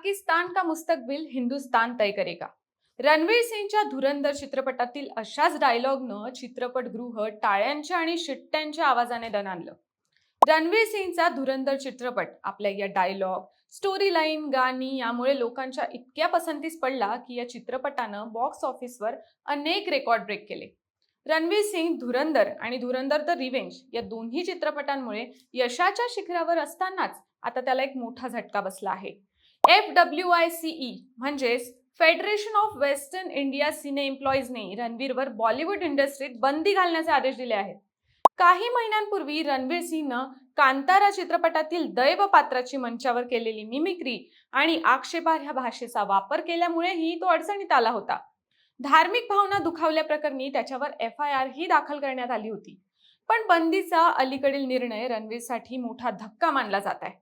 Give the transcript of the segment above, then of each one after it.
पाकिस्तान का मुस्तकबिल हिंदुस्तान तय करेगा. रणवीर सिंगच्या धुरंधर चित्रपटातील अशाच डायलॉगनं चित्रपटगृह टाळ्यांच्या आणि शिट्ट्यांच्या आवाजाने दणाणलं. रणवीर सिंगचा धुरंधर चित्रपट आपल्या या डायलॉग, स्टोरी लाईन, गाणी यामुळे लोकांच्या इतक्या पसंतीस पडला की या चित्रपटानं बॉक्स ऑफिसवर अनेक रेकॉर्ड ब्रेक केले. रणवीर सिंग धुरंधर आणि धुरंधर द रिव्हेंज या दोन्ही चित्रपटांमुळे यशाच्या शिखरावर असतानाच आता त्याला एक मोठा झटका बसला आहे. FWICE म्हणजेच फेडरेशन ऑफ वेस्टर्न इंडिया सिने एम्प्लॉईजने रणवीरवर बॉलिवूड इंडस्ट्रीत बंदी घालण्याचे आदेश दिले आहेत. काही महिन्यांपूर्वी रणवीर सिंहनं कांतारा चित्रपटातील दैव पात्राची मंचावर केलेली मिमिक्री आणि आक्षेपार्ह भाषेचा वापर केल्यामुळेही तो अडचणीत आला होता. धार्मिक भावना दुखावल्याप्रकरणी त्याच्यावर FIR ही दाखल करण्यात आली होती. पण बंदीचा अलीकडील निर्णय रणवीरसाठी मोठा धक्का मानला जात आहे.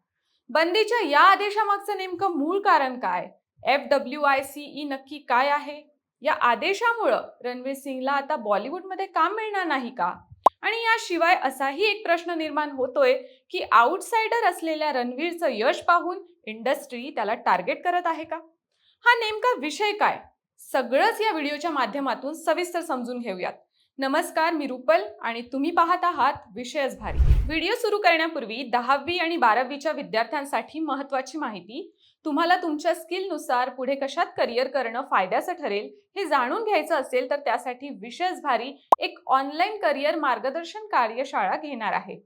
बंदीच्या या आदेशामागचं नेमकं मूळ कारण काय? FWICE नक्की काय आहे? या आदेशामुळं रणवीर सिंगला आता बॉलिवूडमध्ये काम मिळणार नाही का? आणि याशिवाय असाही एक प्रश्न निर्माण होतोय की आउटसाइडर असलेल्या रणवीरचं यश पाहून इंडस्ट्री त्याला टार्गेट करत आहे का? हा नेमका विषय काय? सगळंच या व्हिडिओच्या माध्यमातून सविस्तर समजून घेऊयात. नमस्कार, मी रुपल आणि तुम्ही पाहत आहात विषयच भारी. व्हिडिओ सुरू करण्यापूर्वी 10वी आणि 12वीच्या विद्यार्थ्यांसाठी महत्त्वाची माहिती. तुम्हाला तुमच्या स्किलनुसार पुढे कशात करिअर करणं फायद्याचं ठरेल हे जाणून घ्यायचं असेल तर त्यासाठी विषयच भारी एक ऑनलाईन करिअर मार्गदर्शन कार्यशाळा घेणार आहे.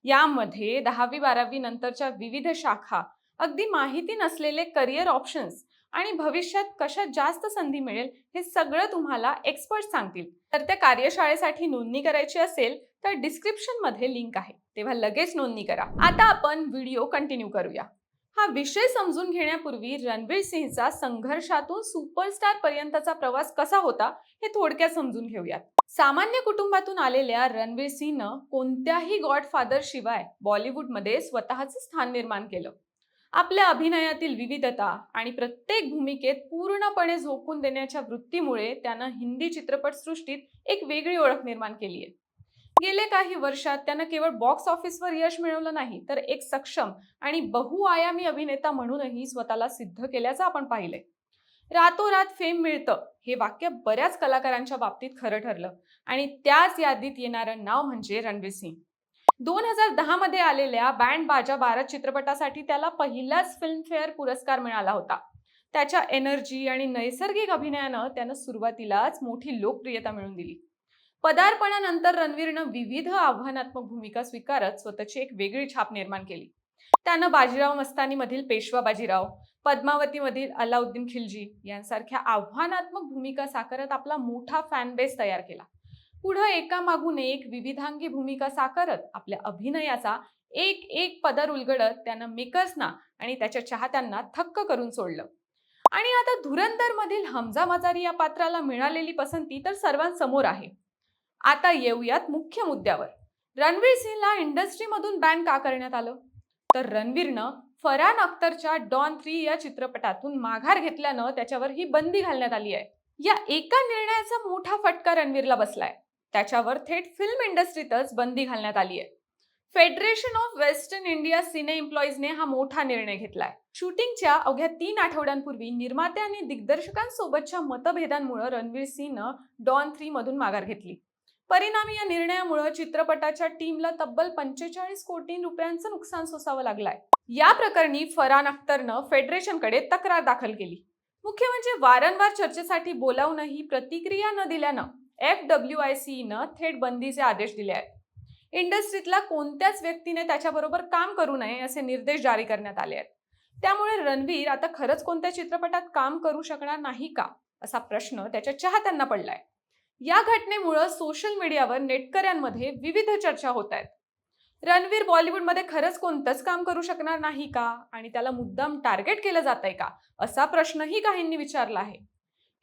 यामध्ये 10वी 12वी नंतरच्या विविध शाखा, अगदी माहिती नसलेले करिअर ऑप्शन्स आणि भविष्यात कशात जास्त संधी मिळेल हे सगळं तुम्हाला एक्सपर्ट सांगतील. तर त्या कार्यशाळेसाठी नोंदणी करायची असेल तर डिस्क्रिप्शन मध्ये लिंक आहे, तेव्हा लगेच नोंदणी करा. आता आपण व्हिडिओ कंटिन्यू करूया. हा विषय समजून घेण्यापूर्वी रणवीर सिंगचा संघर्षातून सुपरस्टार पर्यंतचा प्रवास कसा होता हे थोडक्यात समजून घेऊयात. सामान्य कुटुंबातून आलेल्या रणवीर सिंगनं कोणत्याही गॉडफादर शिवाय बॉलिवूडमध्ये स्वतःचं स्थान निर्माण केलं. आपल्या अभिनयातील विविधता आणि प्रत्येक भूमिकेत पूर्णपणे झोकून देण्याच्या वृत्तीमुळे त्यानं हिंदी चित्रपटसृष्टीत एक वेगळी ओळख निर्माण केली आहे. गेले काही वर्षात त्यानं केवळ बॉक्स ऑफिसवर यश मिळवलं नाही तर एक सक्षम आणि बहुआयामी अभिनेता म्हणूनही स्वतःला सिद्ध केल्याचं आपण पाहिलंय. रातोरात फेम मिळतं हे वाक्य बऱ्याच कलाकारांच्या बाबतीत खरं ठरलं आणि त्याच यादीत येणारं नाव म्हणजे रणवीर सिंग. 2010 मध्ये आलेल्या बँड बाजा बारात चित्रपटासाठी त्याला पहिलाच फिल्मफेअर पुरस्कार मिळाला होता. त्याच्या एनर्जी आणि नैसर्गिक अभिनयानं त्यानं सुरुवातीलाच मोठी लोकप्रियता मिळवून दिली. पदार्पणानंतर रणवीरनं विविध आव्हानात्मक भूमिका स्वीकारत स्वतःची एक वेगळी छाप निर्माण केली. त्यानं बाजीराव मस्तानीमधील पेशवा बाजीराव, पद्मावतीमधील अलाउद्दीन खिलजी यांसारख्या आव्हानात्मक भूमिका साकारत आपला मोठा फॅन बेस तयार केला. पुढे एकामागून एक विविधांगी भूमिका साकारत आपल्या अभिनयाचा एक एक पदर उलगडत त्यानं मेकर्सना आणि त्याच्या चाहत्यांना थक्क करून सोडलं. आणि आता धुरंधर मधील हमजा मजारी या पात्राला मिळालेली पसंती तर सर्वांसमोर आहे. आता येऊयात मुख्य मुद्द्यावर. रणवीर सिंगला इंडस्ट्रीमधून बॅन का करण्यात आलं? तर रणवीरनं फरहान अख्तरच्या डॉन 3 या चित्रपटातून माघार घेतल्यानं त्याच्यावर ही बंदी घालण्यात आली आहे. या एका निर्णयाचा मोठा फटका रणवीरला बसलाय. त्याच्यावर थेट फिल्म इंडस्ट्रीतच बंदी घालण्यात आली आहे. फेडरेशन ऑफ वेस्टर्न इंडिया सिने एम्प्लॉईजने हा मोठा निर्णय घेतलाय. शूटिंगच्या अवघ्या 3 आठवड्यांपूर्वी निर्माते आणि दिग्दर्शकांसोबतच्या मतभेदांमुळे रणवीर सिंहनं डॉन 3 मधून माघार घेतली. परिणामी या निर्णयामुळे चित्रपटाच्या टीमला तब्बल 45 कोटी रुपयांचं नुकसान सोसावं लागलंय. या प्रकरणी फरहान अख्तरनं फेडरेशनकडे तक्रार दाखल केली. मुख्य म्हणजे वारंवार चर्चेसाठी बोलावूनही प्रतिक्रिया न दिल्यानं FWICEनं थेट बंदीचे आदेश दिले आहेत. इंडस्ट्रीतल्या कोणत्याच व्यक्तीने त्याच्याबरोबर काम करू नये असे निर्देश जारी करण्यात आले आहेत. त्यामुळे रणवीर आता खरंच कोणत्या चित्रपटात काम करू शकणार नाही का असा प्रश्न त्याच्या चाहत्यांना पडलाय. या घटनेमुळे सोशल मीडियावर नेटकऱ्यांमध्ये विविध चर्चा होत आहेत. रणवीर बॉलिवूडमध्ये खरंच कोणतंच काम करू शकणार नाही का आणि त्याला मुद्दाम टार्गेट केलं जातंय का असा प्रश्नही काहींनी विचारला आहे.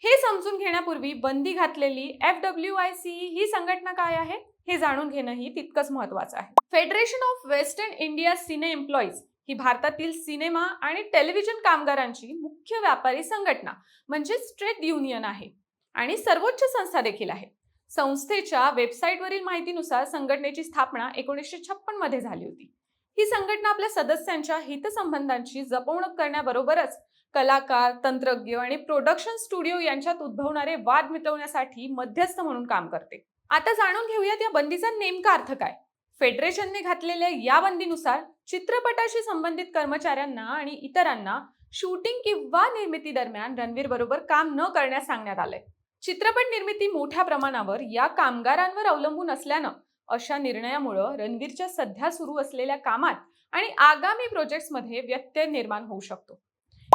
हे समजून घेण्यापूर्वी बंदी घातलेली FWICE ही संघटना काय आहे हे जाणून घेणंही तितकंच महत्त्वाचं आहे. Federation of western India cine employees ही भारतातील सिनेमा आणि टेलिव्हिजन कामगारांची मुख्य व्यापारी संघटना म्हणजे ट्रेड युनियन आहे आणि सर्वोच्च संस्था देखील आहे. संस्थेच्या वेबसाईटवरील माहितीनुसार संघटनेची स्थापना 1956 मध्ये झाली होती. ही संघटना आपल्या सदस्यांच्या हितसंबंधांची जपवणूक करण्याबरोबरच कलाकार, तंत्रज्ञ आणि प्रोडक्शन स्टुडिओ यांच्यात उद्भवणारे वाद मिटवण्यासाठी मध्यस्थ म्हणून काम करते. आता जाणून घेऊयात या बंदीचा नेमका अर्थ काय. फेडरेशनने घातलेल्या या बंदीनुसार चित्रपटाशी संबंधित कर्मचाऱ्यांना आणि इतरांना शूटिंग किंवा निर्मिती दरम्यान रणवीर बरोबर काम न करण्यास सांगण्यात आलंय. चित्रपट निर्मिती मोठ्या प्रमाणावर या कामगारांवर अवलंबून असल्यानं अशा निर्णयामुळे रणवीरच्या सध्या सुरू असलेल्या कामात आणि आगामी प्रोजेक्ट्समध्ये व्यत्यय निर्माण होऊ शकतो.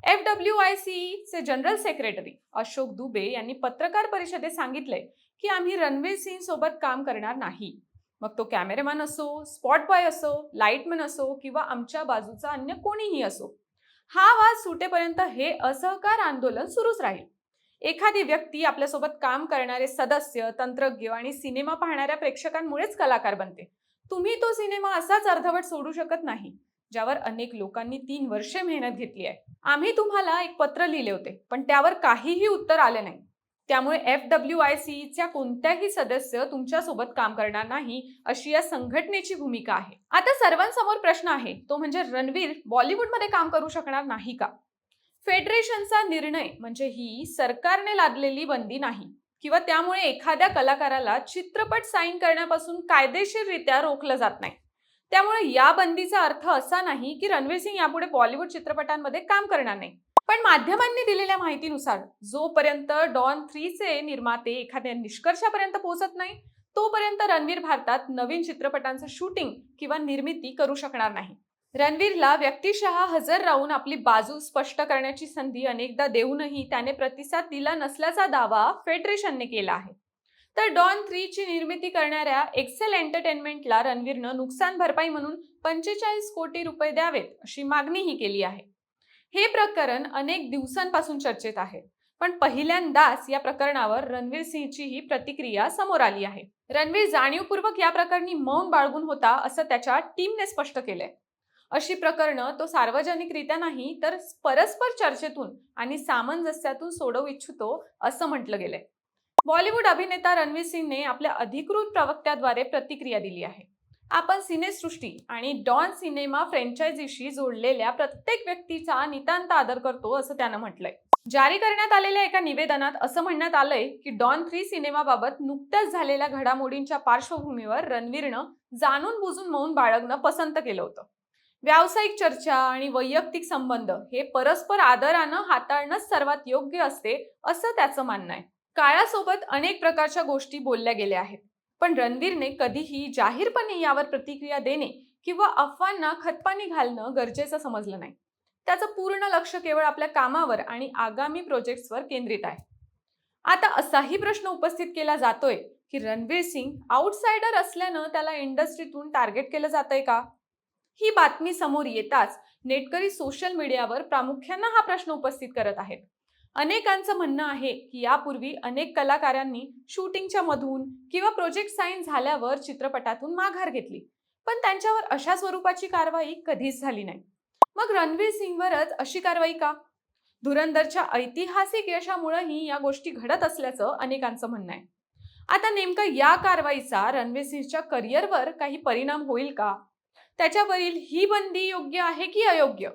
FWICE चे जनरल सेक्रेटरी अशोक दुबे यांनी पत्रकार परिषदेत सांगितलंय की आम्ही रणवीर सिंह सोबत काम करणार नाही. मग तो कॅमेरामॅन असो, स्पॉट बॉय असो, लाईटमॅन असो किंवा आमच्या बाजूचा अन्य कोणीही असो. हा वाद सुटेपर्यंत हे असहकार आंदोलन सुरूच राहील. एखादी व्यक्ती आपल्यासोबत काम करणारे सदस्य, तंत्रज्ञ आणि सिनेमा पाहणाऱ्या प्रेक्षकांमुळेच कलाकार बनते. तुम्ही तो सिनेमा असाच अर्धवट सोडू शकत नाही ज्यावर अनेक लोकांनी 3 वर्षे मेहनत घेतली आहे. आम्ही तुम्हाला एक पत्र लिहिले होते, पण त्यावर काहीही उत्तर आले नाही. त्यामुळे FWICEच्या कोणत्याही सदस्य तुमच्यासोबत काम करणार नाही अशी या संघटनेची भूमिका आहे. आता सर्वांसमोर प्रश्न आहे, तो म्हणजे रणवीर बॉलिवूडमध्ये काम करू शकणार नाही का? फेडरेशनचा निर्णय म्हणजे ही सरकारने लादलेली बंदी नाही किंवा त्यामुळे एखाद्या कलाकाराला चित्रपट साईन करण्यापासून कायदेशीररित्या रोखलं जात नाही. त्यामुळे या बंदीचा अर्थ असा नाही की रणवीर सिंह यापुढे बॉलिवूड चित्रपटांमध्ये काम करणार नाही. पण माध्यमांनी दिलेल्या माहितीनुसार जोपर्यंत डॉन 3 चे निर्माते एखाद्या निष्कर्षापर्यंत पोहोचत नाही तोपर्यंत रणवीर भारतात नवीन चित्रपटांचं शूटिंग किंवा निर्मिती करू शकणार नाही. रणवीरला व्यक्तिशः हजर राहून आपली बाजू स्पष्ट करण्याची संधी अनेकदा देऊनही त्याने प्रतिसाद दिला नसल्याचा दावा फेडरेशनने केला आहे. तर डॉन 3 ची निर्मिती करणाऱ्या एक्सेल एंटरटेनमेंटला रणवीरनं नुकसान भरपाई म्हणून 45 कोटी रुपये द्यावेत अशी मागणीही केली आहे. हे प्रकरण अनेक दिवसांपासून चर्चेत आहे, पण पहिल्यांदाच या प्रकरणावर रणवीर सिंहची ही प्रतिक्रिया समोर आली आहे. रणवीर जाणीवपूर्वक या प्रकरणी मौन बाळगून होता असं त्याच्या टीमने स्पष्ट केलंय. अशी प्रकरणं तो सार्वजनिकरित्या नाही तर परस्पर चर्चेतून आणि सामंजस्यातून सोडवू इच्छितो असं म्हटलं गेलंय. बॉलिवूड अभिनेता रणवीर सिंहने आपल्या अधिकृत प्रवक्त्याद्वारे प्रतिक्रिया दिली आहे. आपण सिनेसृष्टी आणि डॉन सिनेमा फ्रँचायझीशी जोडलेल्या प्रत्येक व्यक्तीचा नितांत आदर करतो असं त्यानं म्हटलंय. जारी करण्यात आलेल्या एका निवेदनात असं म्हणण्यात आलंय की डॉन 3 सिनेमाबाबत नुकत्याच झालेल्या घडामोडींच्या पार्श्वभूमीवर रणवीरनं जाणून बुजून मौन बाळगणं पसंत केलं होतं. व्यावसायिक चर्चा आणि वैयक्तिक संबंध हे परस्पर आदरानं हाताळणंच सर्वात योग्य असते असं त्याचं म्हणणं आहे. काळासोबत अनेक प्रकारच्या गोष्टी बोलल्या गेल्या आहेत, पण रणवीरने कधीही जाहीरपणे यावर प्रतिक्रिया देणे किंवा अफवांना खतपाणी घालणं गरजेचं समजलं नाही. त्याचं पूर्ण लक्ष केवळ आपल्या कामावर आणि आगामी प्रोजेक्ट्सवर केंद्रित आहे. आता असाही प्रश्न उपस्थित केला जातोय की रणवीर सिंग आउटसाइडर असल्यानं त्याला इंडस्ट्रीतून टार्गेट केलं जातंय का? ही बातमी समोर येताच नेटकरी सोशल मीडियावर प्रामुख्याने हा प्रश्न उपस्थित करत आहेत. अनेकांचं म्हणणं आहे की यापूर्वी अनेक कलाकारांनी शूटिंगच्या मधून किंवा प्रोजेक्ट साईन झाल्यावर चित्रपटातून माघार घेतली, पण त्यांच्यावर अशा स्वरूपाची कारवाई कधीच झाली नाही. मग रणवीर सिंगवरच अशी कारवाई का? धुरंधरच्या ऐतिहासिक यशामुळेही या गोष्टी घडत असल्याचं अनेकांचं म्हणणं आहे. आता नेमकं या कारवाईचा रणवीर सिंगच्या करिअरवर काही परिणाम होईल का? त्याच्यावरील ही बंदी योग्य आहे की अयोग्य?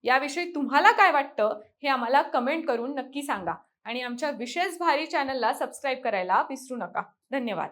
याविषयी तुम्हाला काय वाटतं हे आम्हाला कमेंट करून नक्की सांगा आणि आमच्या विशेष भारी चॅनलला सबस्क्राईब करायला विसरू नका. धन्यवाद.